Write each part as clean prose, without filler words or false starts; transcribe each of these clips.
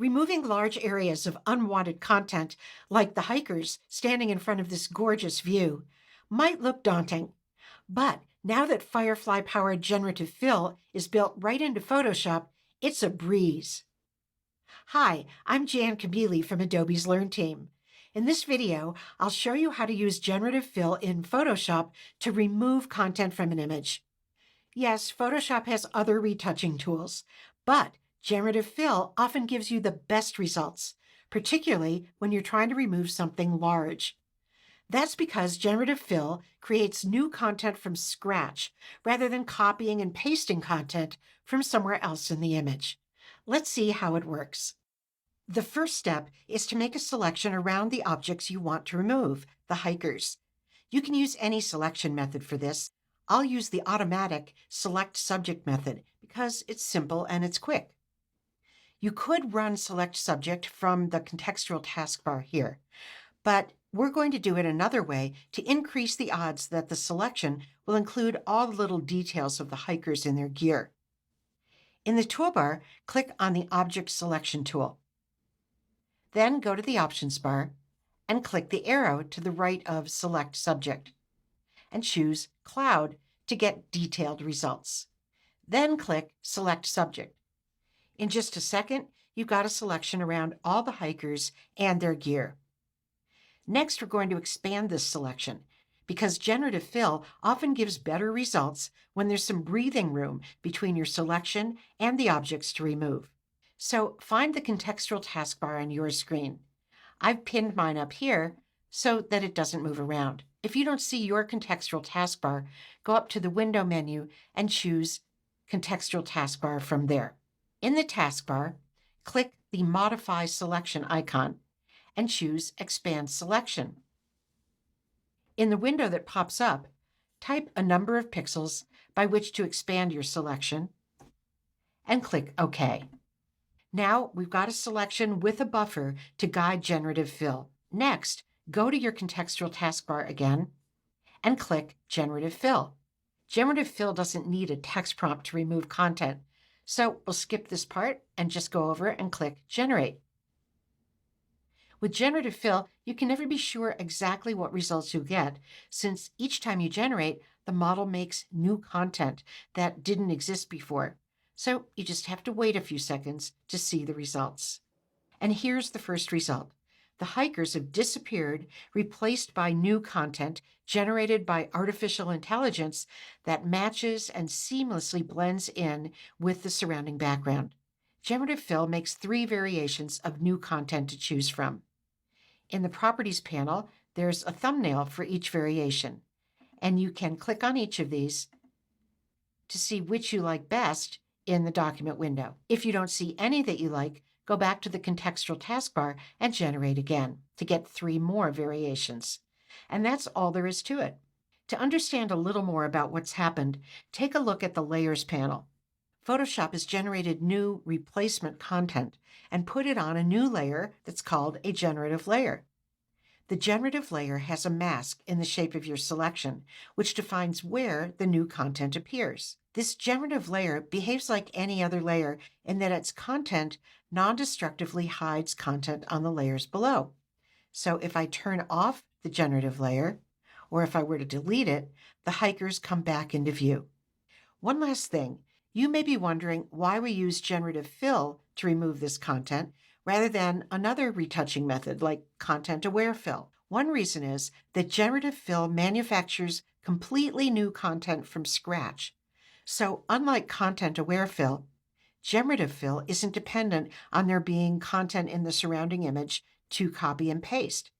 Removing large areas of unwanted content, like the hikers standing in front of this gorgeous view, might look daunting. But now that Firefly-powered Generative Fill is built right into Photoshop, it's a breeze. Hi, I'm Jan Kabili from Adobe's Learn team. In this video, I'll show you how to use Generative Fill in Photoshop to remove content from an image. Yes, Photoshop has other retouching tools, but Generative Fill often gives you the best results, particularly when you're trying to remove something large. That's because Generative Fill creates new content from scratch rather than copying and pasting content from somewhere else in the image. Let's see how it works. The first step is to make a selection around the objects you want to remove, the hikers. You can use any selection method for this. I'll use the automatic select subject method because it's simple and it's quick. You could run select subject from the contextual taskbar here, but we're going to do it another way to increase the odds that the selection will include all the little details of the hikers in their gear. In the toolbar, click on the Object Selection tool. Then go to the Options bar and click the arrow to the right of Select Subject and choose Cloud to get detailed results. Then click Select Subject. In just a second, you've got a selection around all the hikers and their gear. Next, we're going to expand this selection because Generative Fill often gives better results when there's some breathing room between your selection and the objects to remove. So find the contextual taskbar on your screen. I've pinned mine up here so that it doesn't move around. If you don't see your contextual taskbar, go up to the window menu and choose Contextual Taskbar from there. In the taskbar, click the Modify Selection icon and choose Expand Selection. In the window that pops up, type a number of pixels by which to expand your selection and click OK. Now we've got a selection with a buffer to guide Generative Fill. Next, go to your contextual taskbar again and click Generative Fill. Generative Fill doesn't need a text prompt to remove content, so we'll skip this part and just go over and click Generate. With Generative Fill, you can never be sure exactly what results you'll get, since each time you generate, the model makes new content that didn't exist before. So you just have to wait a few seconds to see the results. And here's the first result. The hikers have disappeared, replaced by new content generated by artificial intelligence that matches and seamlessly blends in with the surrounding background. Generative Fill makes 3 variations of new content to choose from. In the Properties panel, there's a thumbnail for each variation, and you can click on each of these to see which you like best in the document window. If you don't see any that you like, go back to the contextual taskbar and generate again to get 3 more variations. And that's all there is to it. To understand a little more about what's happened, take a look at the Layers panel. Photoshop has generated new replacement content and put it on a new layer that's called a generative layer. The generative layer has a mask in the shape of your selection, which defines where the new content appears. This generative layer behaves like any other layer in that its content non-destructively hides content on the layers below. So if I turn off the generative layer, or if I were to delete it, the hikers come back into view. One last thing, you may be wondering why we use Generative Fill to remove this content rather than another retouching method like Content-Aware Fill. One reason is that Generative Fill manufactures completely new content from scratch. So unlike Content-Aware Fill, Generative Fill isn't dependent on there being content in the surrounding image to copy and paste.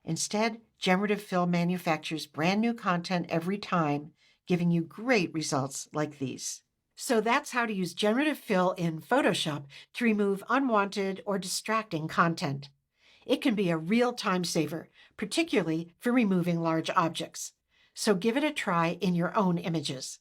Instead, Generative Fill manufactures brand new content every time, giving you great results like these. So that's how to use Generative Fill in Photoshop to remove unwanted or distracting content. It can be a real time saver, particularly for removing large objects. So give it a try in your own images.